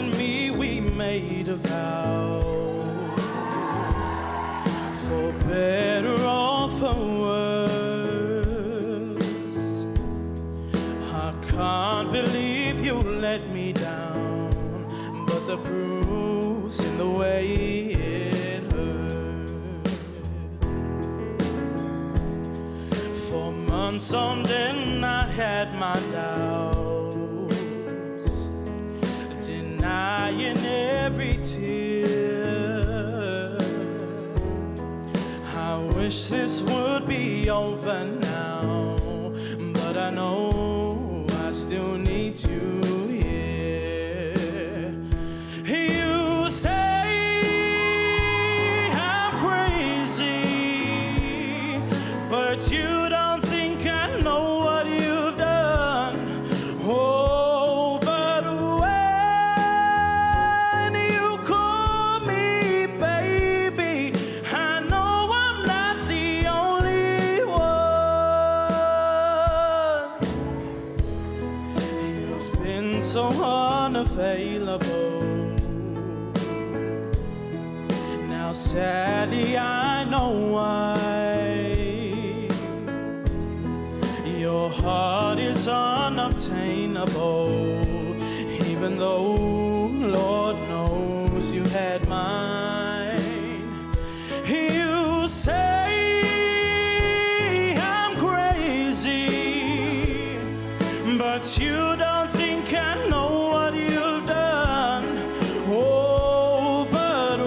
and me, we made a vow. For better or for worse, I can't believe you let me down, but the proof's in the way it hurt. For months on end I had my doubts, denying every tear. I wish this would be over now, but I know I still need you here. You say I'm crazy, but you don't think I know what you've done. Oh, but when you call me baby, I know I'm not the only one. You've been so unavailable. Now sadly I know why. Your heart is unobtainable, even though Lord knows you had mine. You say I'm crazy, but you don't think I know what you've done. Oh, but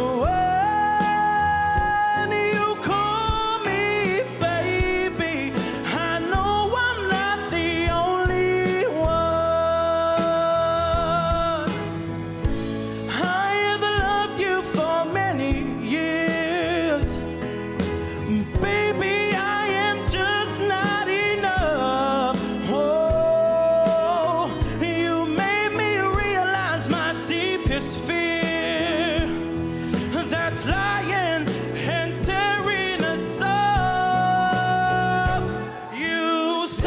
when you call me baby, I know I'm not the only one. I have loved you for many years, baby, I am just not enough. Oh, you made me realize my deepest fear, that's lying and tearing us up. You say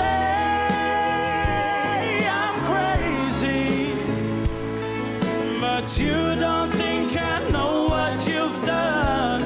I'm crazy, but you don't think I know what you've done.